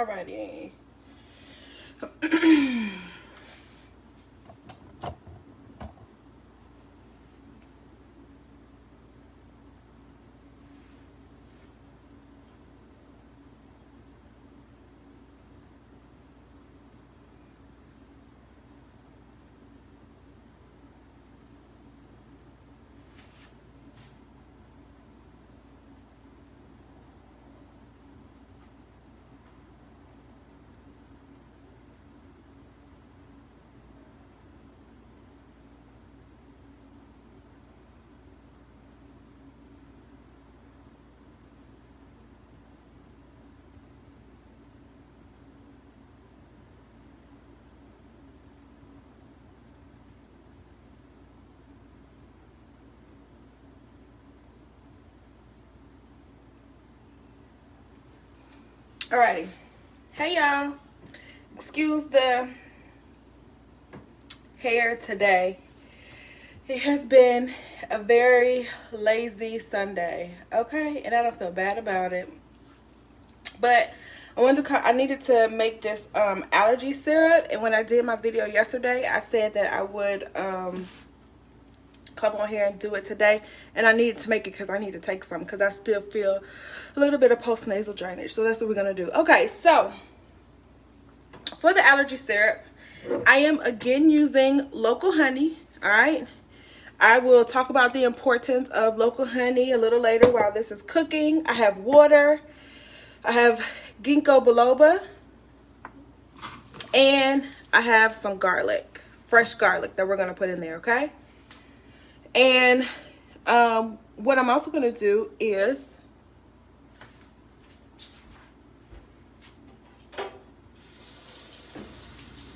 Alrighty. Alrighty. Hey y'all. Excuse the hair today. It has been a very lazy Sunday. Okay? And I don't feel bad about it. But I needed to make this allergy syrup, and when I did my video yesterday, I said that I would come on here and do it today, and I needed to make it because I need to take some because I still feel a little bit of postnasal drainage. So that's what we're gonna do. Okay, so for the allergy syrup, I am again using local honey. All right, I will talk about the importance of local honey a little later while this is cooking. I have water, I have Ginkgo biloba, and I have some garlic, fresh garlic that we're gonna put in there. Okay. And what I'm also going to do is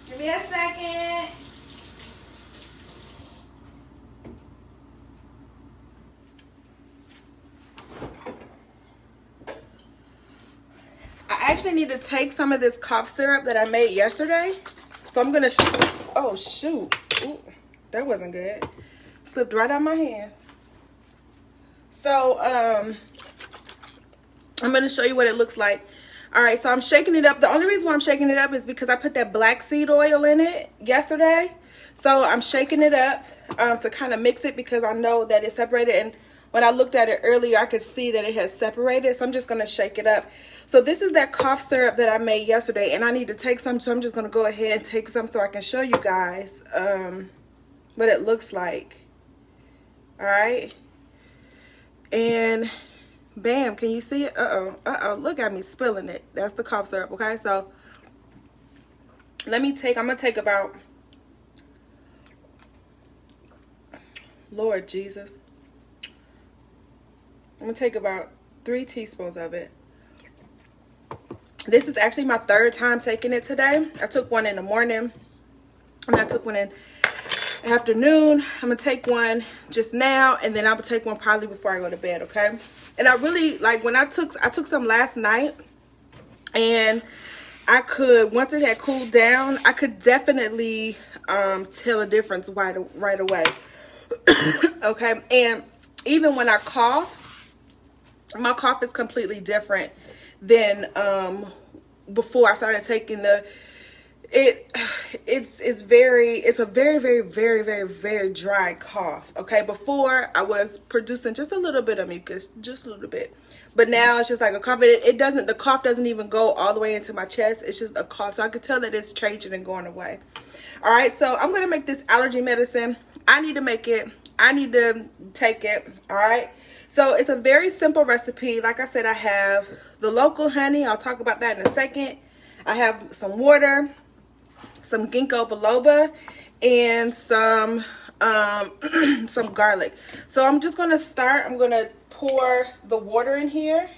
give me a second. I actually need to take some of this cough syrup that I made yesterday. So I'm going to, oh shoot. Ooh, that wasn't good. Slipped right out of my hands. So I'm going to show you what it looks like. All right, so I'm shaking it up. The only reason why I'm shaking it up is because I put that black seed oil in it yesterday. So I'm shaking it up to kind of mix it because I know that it's separated. And when I looked at it earlier, I could see that it has separated. So I'm just going to shake it up. So this is that cough syrup that I made yesterday, and I need to take some. So I'm just going to go ahead and take some so I can show you guys what it looks like. All right, and bam, can you see it? Look at me spilling it. That's the cough syrup. Okay, so I'm gonna take about, Lord Jesus, I'm gonna take about 3 teaspoons of it. This is actually my 3rd time taking it today. I took one in the morning, and I took one in afternoon. I'm gonna take one just now, and then I'm gonna take one probably before I go to bed. Okay. And I really like when I took some last night, and I could, once it had cooled down, I could definitely tell a difference right away. Okay. And even when I cough, my cough is completely different than before I started taking it's a very dry cough. Okay, before I was producing just a little bit of mucus, just a little bit, but now it's just like a cough. The cough doesn't even go all the way into my chest. It's just a cough, so I could tell that it's changing and going away. All right, so I'm gonna make this allergy medicine. I need to make it. I need to take it. All right, so it's a very simple recipe. Like I said, I have the local honey. I'll talk about that in a second. I have some water, some Ginkgo biloba, and some some garlic. So I'm just gonna start. I'm gonna pour the water in here,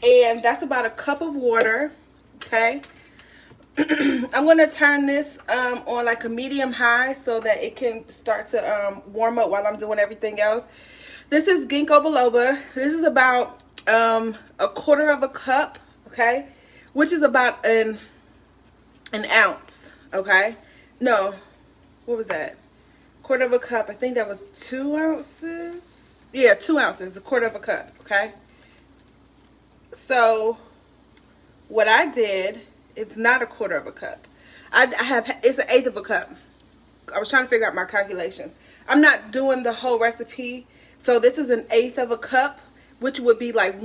and that's about a cup of water. Okay. I'm gonna turn this on like a medium high so that it can start to warm up while I'm doing everything else. This is Ginkgo biloba. This is about a 1/4 cup. Okay, which is about an ounce. Okay, no, what was that? 1/4 cup. I think that was 2 ounces. Yeah, 2 ounces, a 1/4 cup. Okay, so what I did, it's not a quarter of a cup. It's an eighth of a cup. I was trying to figure out my calculations. I'm not doing the whole recipe, so this is an eighth of a cup, which would be like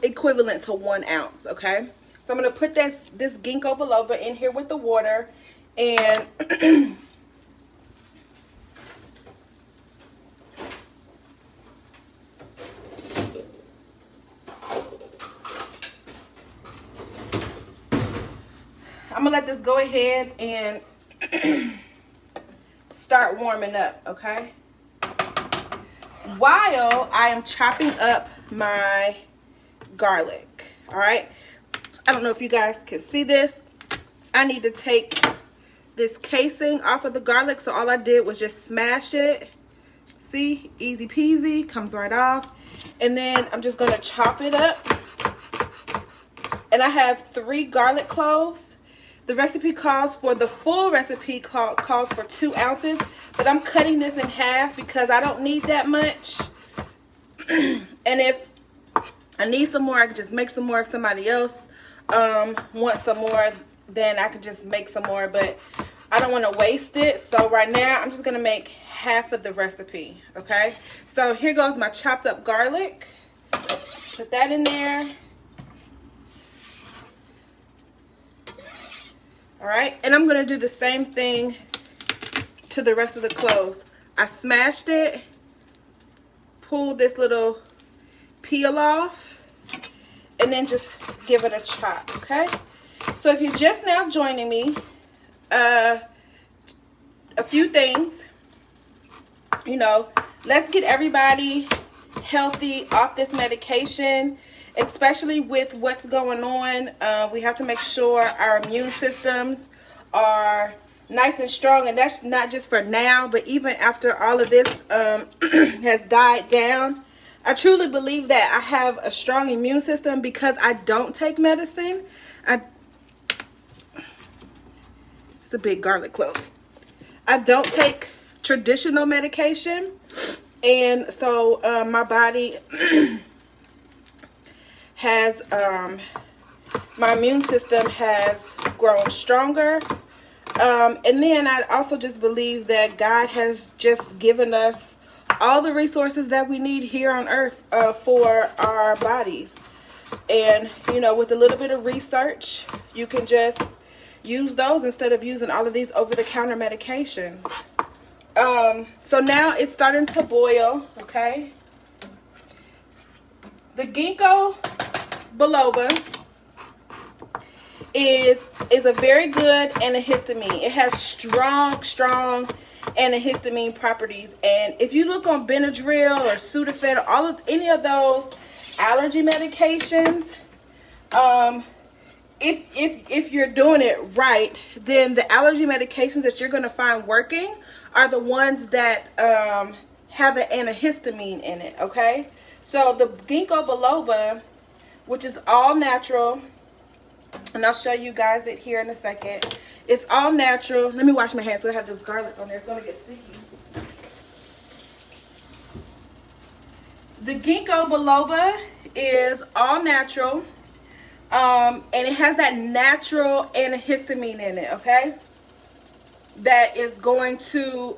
equivalent to 1 ounce. Okay, so I'm gonna put this ginkgo biloba in here with the water, and I'm gonna let this go ahead and start warming up, okay? While I am chopping up my garlic, all right? I don't know if you guys can see this. I need to take this casing off of the garlic, so all I did was just smash it. See, easy peasy, comes right off. And then I'm just gonna chop it up. And I have 3 garlic cloves. The recipe calls for, the full recipe calls for 2 ounces, but I'm cutting this in half because I don't need that much. And if I need some more, I can just make some more. If somebody else wants some more, then I can just make some more, but I don't want to waste it. So right now, I'm just going to make half of the recipe, okay? So here goes my chopped up garlic. Put that in there. All right, and I'm gonna do the same thing to the rest of the cloves. I smashed it, pulled this little peel off, and then just give it a chop, okay? So if you're just now joining me, a few things, you know, let's get everybody healthy off this medication. Especially with what's going on, we have to make sure our immune systems are nice and strong, and that's not just for now, but even after all of this has died down. I truly believe that I have a strong immune system because I don't take medicine. It's a big garlic clove. I don't take traditional medication, and so my body has my immune system has grown stronger, and then I also just believe that God has just given us all the resources that we need here on earth for our bodies. And you know, with a little bit of research, you can just use those instead of using all of these over-the-counter medications. So now it's starting to boil, okay? The ginkgo biloba is a very good antihistamine. It has strong antihistamine properties. And if you look on Benadryl or Sudafed or any of those allergy medications, if you're doing it right, then the allergy medications that you're going to find working are the ones that have an antihistamine in it, okay? So the ginkgo biloba, which is all natural, and I'll show you guys it here in a second. It's all natural. Let me wash my hands so I have this garlic on there. It's going to get sticky. The ginkgo biloba is all natural, and it has that natural antihistamine in it, okay? That is going to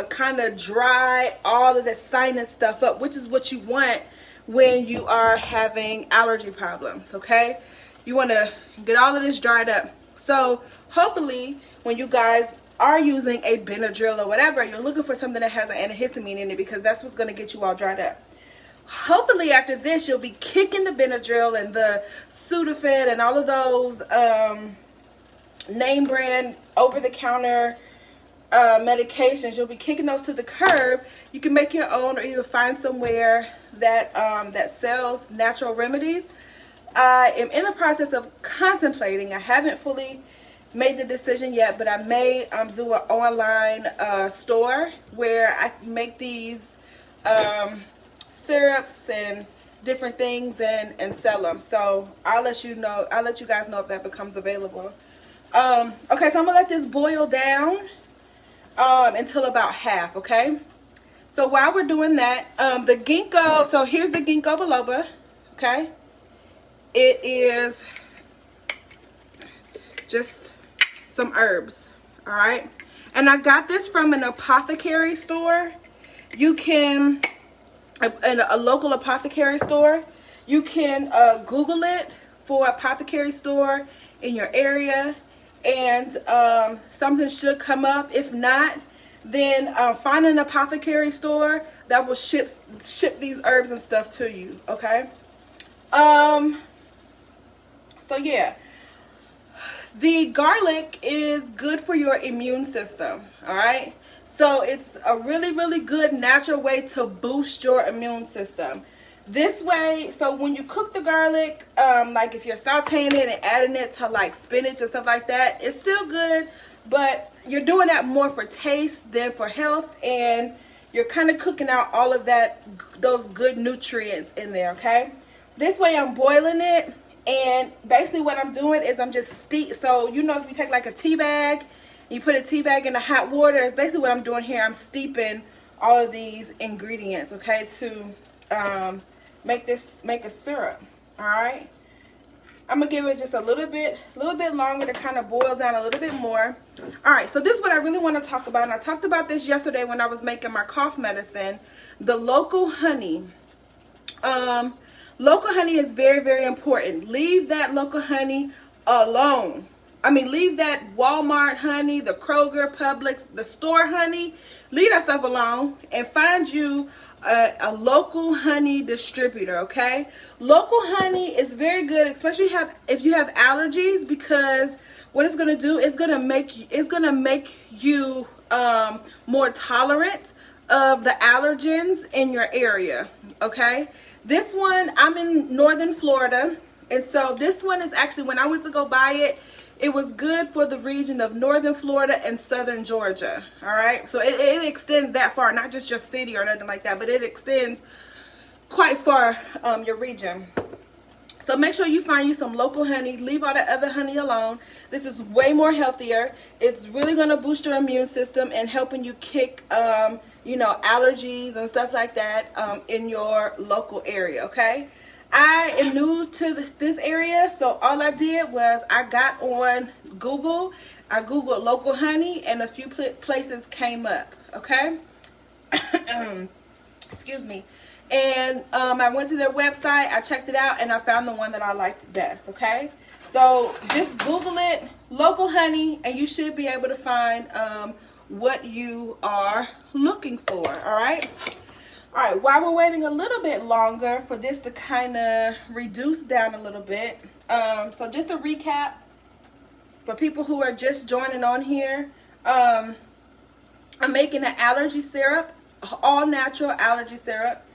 kind of dry all of the sinus stuff up, which is what you want when you are having allergy problems, okay? You want to get all of this dried up. So hopefully when you guys are using a Benadryl or whatever, you're looking for something that has an antihistamine in it, because that's what's going to get you all dried up. Hopefully after this, you'll be kicking the Benadryl and the Sudafed and all of those name brand over-the-counter medications. You'll be kicking those to the curb. You can make your own, or even find somewhere that that sells natural remedies. I am in the process of contemplating. I haven't fully made the decision yet, but I may do an online store where I make these syrups and different things and sell them. So I'll let you know. I'll let you guys know if that becomes available. Okay, so I'm gonna let this boil down until about half. Okay. So while we're doing that, the ginkgo. So here's the ginkgo biloba. Okay. It is just some herbs. All right, and I got this from an apothecary store. You can, in a local apothecary store, you can Google it for apothecary store in your area, and something should come up. If not, then find an apothecary store that will ship these herbs and stuff to you. Okay. So yeah, the garlic is good for your immune system. All right. So it's a really, really good natural way to boost your immune system. This way, so when you cook the garlic, like if you're sauteing it and adding it to like spinach and stuff like that, it's still good, but you're doing that more for taste than for health, and you're kind of cooking out all of those good nutrients in there, okay? This way I'm boiling it, and basically what I'm doing is I'm just so you know, if you take like a tea bag, you put a tea bag in the hot water, it's basically what I'm doing here. I'm steeping all of these ingredients, okay, to make a syrup. All right, I'm gonna give it just a little bit longer to kind of boil down a little bit more. All right, so this is what I really want to talk about, and I talked about this yesterday when I was making my cough medicine. The local honey. Local honey is very, very important. Leave that local honey alone. I mean, leave that Walmart honey, the Kroger, Publix, the store honey. Leave that stuff alone and find you a local honey distributor, okay? Local honey is very good, especially if you have allergies, because what it's going to do is going to make you more tolerant of the allergens in your area, okay? This one, I'm in northern Florida, and so this one is actually, when I went to go buy it, it was good for the region of northern Florida and southern Georgia. All right, so it extends that far, not just your city or nothing like that, but it extends quite far, your region. So make sure you find you some local honey. Leave all the other honey alone. This is way more healthier. It's really going to boost your immune system and helping you kick you know, allergies and stuff like that in your local area, okay? I am new to this area, so all I did was I got on Google. I Googled local honey, and a few places came up, okay? Excuse me. And I went to their website, I checked it out, and I found the one that I liked best, okay? So just Google it, local honey, and you should be able to find what you are looking for, all right? All right, while we're waiting a little bit longer for this to kind of reduce down a little bit, so just a recap for people who are just joining on here, I'm making an allergy syrup, all natural allergy syrup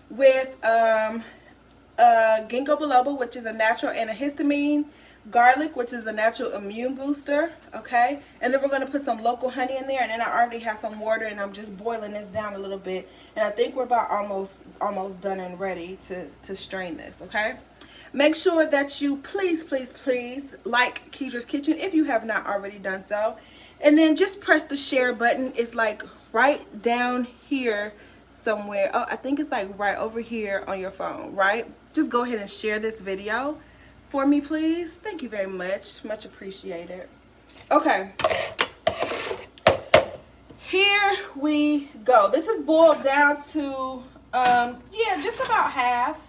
with Ginkgo biloba, which is a natural antihistamine, garlic, which is a natural immune booster, okay? And then we're going to put some local honey in there, and then I already have some water, and I'm just boiling this down a little bit, and I think we're about almost done and ready to strain this, okay? Make sure that you please like Kedra's Kitchen if you have not already done so, and then just press the share button. It's like right down here somewhere. Oh, I think it's like right over here on your phone, right? Just go ahead and share this video for me, please. Thank you very much. Much appreciated. Okay. Here we go. This is boiled down to, yeah, just about half.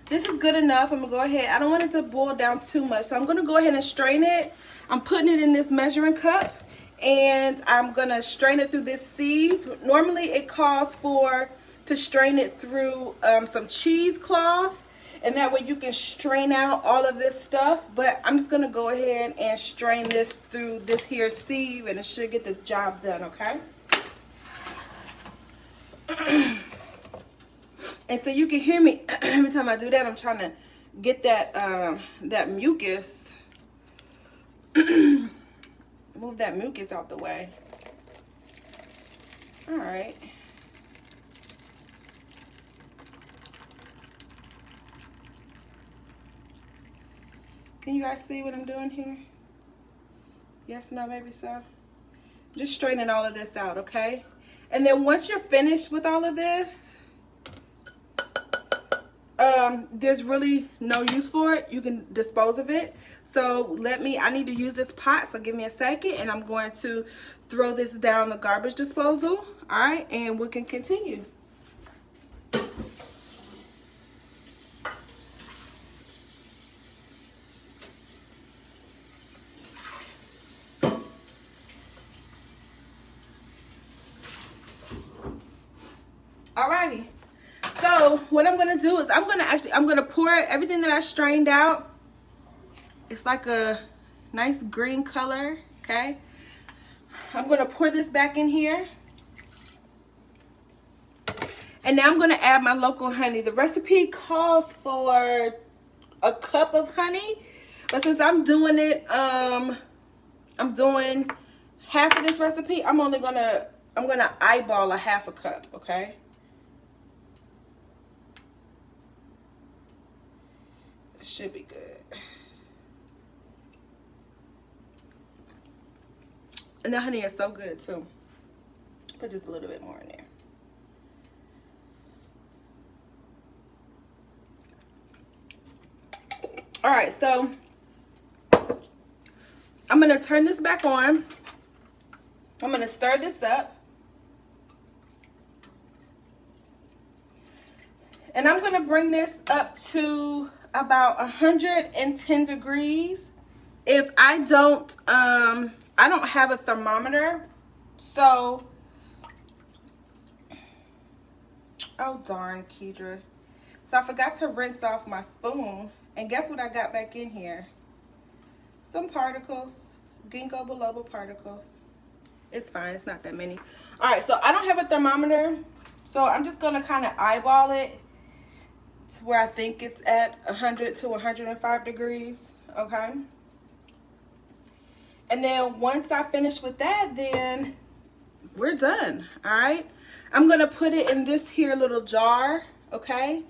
This is good enough. I'm going to go ahead. I don't want it to boil down too much, so I'm going to go ahead and strain it. I'm putting it in this measuring cup, and I'm going to strain it through this sieve. Normally, it calls to strain it through some cheesecloth, and that way you can strain out all of this stuff. But I'm just going to go ahead and strain this through this here sieve, and it should get the job done, okay? And so you can hear me every time I do that. I'm trying to get that mucus, move that mucus out the way. All right. Can you guys see what I'm doing here? Yes, no, maybe so. Just straightening all of this out, okay? And then once you're finished with all of this, there's really no use for it. You can dispose of it. So I need to use this pot, so give me a second, and I'm going to throw this down the garbage disposal. All right, and we can continue. Alrighty, so what I'm gonna do is I'm gonna pour everything that I strained out. It's like a nice green color, okay? I'm gonna pour this back in here. And now I'm gonna add my local honey. The recipe calls for a cup of honey, but since I'm doing it, I'm doing half of this recipe, I'm gonna eyeball a half a cup, okay? Should be good. And the honey is so good too. Put just a little bit more in there. All right, so I'm gonna turn this back on. I'm gonna stir this up. And I'm gonna bring this up to about 110 degrees. If I don't have a thermometer, so, oh darn, Kedra. So I forgot to rinse off my spoon, and guess what I got back in here? Some particles, Ginkgo biloba particles. It's fine, it's not that many. All right, so I don't have a thermometer, so I'm just gonna kind of eyeball it to where I think it's at 100 to 105 degrees, okay? And then once I finish with that, then we're done, all right? I'm gonna put it in this here little jar, okay?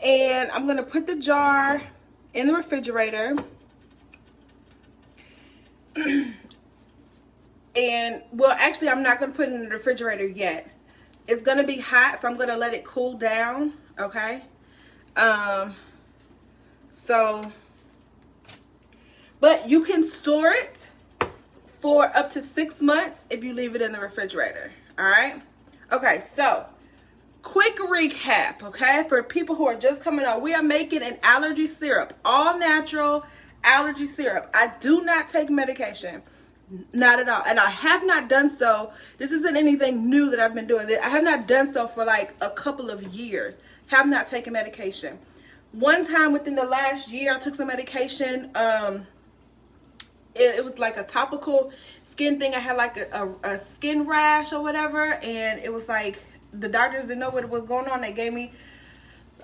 And I'm gonna put the jar in the refrigerator. And, well, actually, I'm not gonna put it in the refrigerator yet. It's gonna be hot, so I'm gonna let it cool down, okay? But you can store it for up to 6 months if you leave it in the refrigerator. All right. Okay. So quick recap. Okay. For people who are just coming on, we are making an allergy syrup, all natural allergy syrup. I do not take medication. Not at all. And I have not done so. This isn't anything new that I've been doing. I have not done so for like a couple of years. Have not taken medication. One time within the last year, I took some medication. It was like a topical skin thing. I had like a skin rash or whatever. And it was like, the doctors didn't know what was going on. They gave me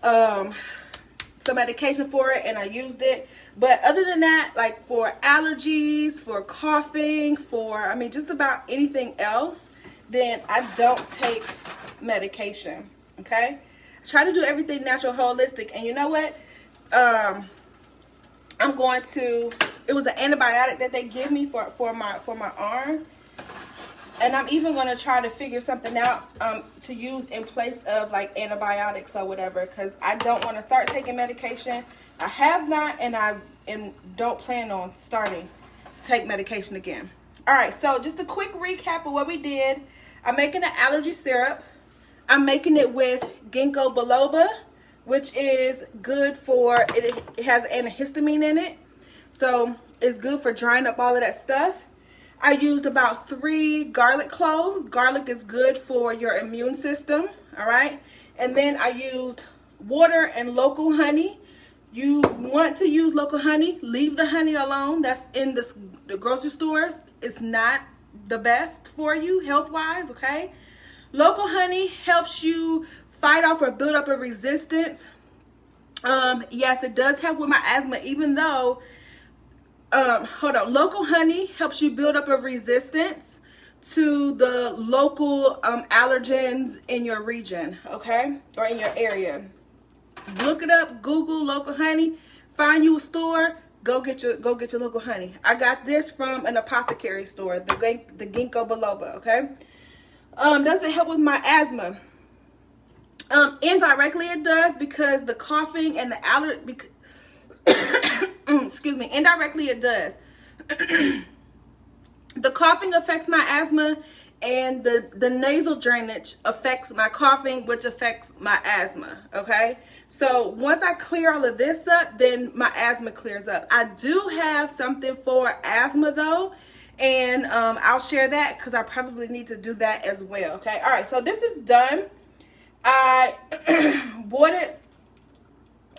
some medication for it, and I used it. But other than that, like for allergies, for coughing, I mean, just about anything else, then I don't take medication, okay? I try to do everything natural, holistic, and you know what? I'm going to, it was an antibiotic that they give me for my arm. And I'm even going to try to figure something out to use in place of like antibiotics or whatever, because I don't want to start taking medication. I have not, and don't plan on starting to take medication again. All right, so just a quick recap of what we did. I'm making an allergy syrup. I'm making it with Ginkgo biloba, which is good for, it has antihistamine in it. So it's good for drying up all of that stuff. I used about 3 garlic cloves. Garlic is good for your immune system, all right? And then I used water and local honey. You want to use local honey, leave the honey alone. That's in the grocery stores. It's not the best for you health-wise, okay? Local honey helps you fight off or build up a resistance. Yes, it does help with my asthma, even though, local honey helps you build up a resistance to the local allergens in your region, okay? Or in your area. Look it up, Google local honey, find you a store, go get your local honey. I got this from an apothecary store, the Ginkgo biloba, okay? Does it help with my asthma? Indirectly it does, because the coughing and the allergy, excuse me, indirectly it does. The coughing affects my asthma, and the nasal drainage affects my coughing, which affects my asthma, okay? So once I clear all of this up, then my asthma clears up. I do have something for asthma though, and I'll share that because I probably need to do that as well, okay? All right, so this is done. I brought it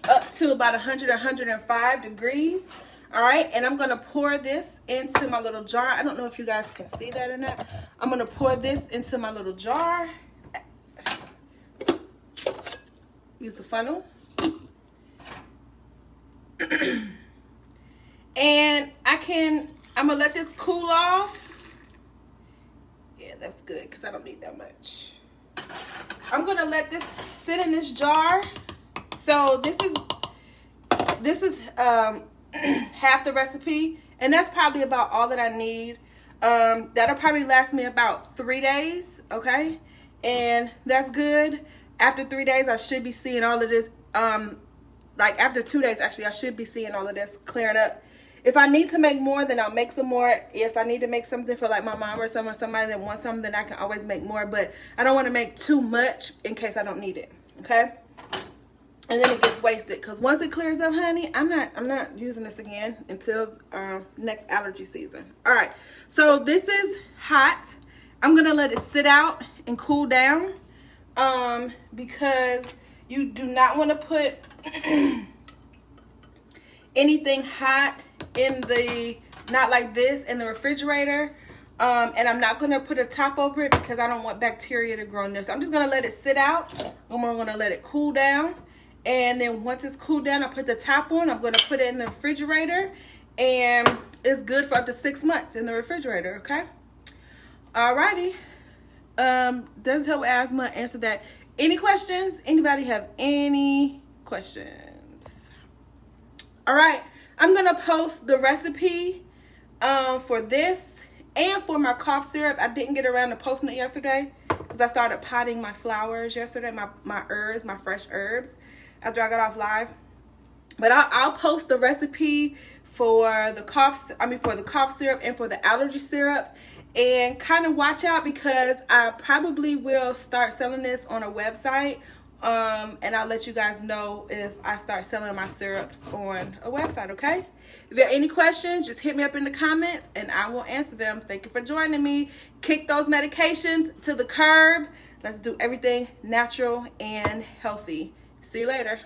up to about 100, 105 degrees. All right, and I'm gonna pour this into my little jar. I don't know if you guys can see that or not. I'm gonna pour this into my little jar. Use the funnel. And I'm gonna let this cool off. Yeah, that's good, because I don't need that much. I'm gonna let this sit in this jar. So this is half the recipe, and that's probably about all that I need. That'll probably last me about 3 days, okay? And that's good. After 3 days, I should be seeing all of this. Like after 2 days, actually, I should be seeing all of this clearing up. If I need to make more, then I'll make some more. If I need to make something for like my mom or somebody that wants something, then I can always make more. But I don't want to make too much in case I don't need it, okay? And then it gets wasted, because once it clears up, honey, I'm not using this again until next allergy season. All right, so this is hot. I'm gonna let it sit out and cool down, because you do not want to put anything hot not like this, in the refrigerator. And I'm not gonna put a top over it because I don't want bacteria to grow in there. So I'm just gonna let it sit out. I'm gonna let it cool down. And then once it's cooled down, I put the top on. I'm going to put it in the refrigerator. And it's good for up to 6 months in the refrigerator, okay? Alrighty. Does help with asthma. Answer that. Any questions? Anybody have any questions? Alright. I'm going to post the recipe for this and for my cough syrup. I didn't get around to posting it yesterday because I started potting my flowers yesterday, my herbs, my fresh herbs, after I got off live. But I'll post the recipe for the cough syrup and for the allergy syrup. And kind of watch out, because I probably will start selling this on a website. And I'll let you guys know if I start selling my syrups on a website, okay? If there are any questions, just hit me up in the comments and I will answer them. Thank you for joining me. Kick those medications to the curb. Let's do everything natural and healthy. See you later.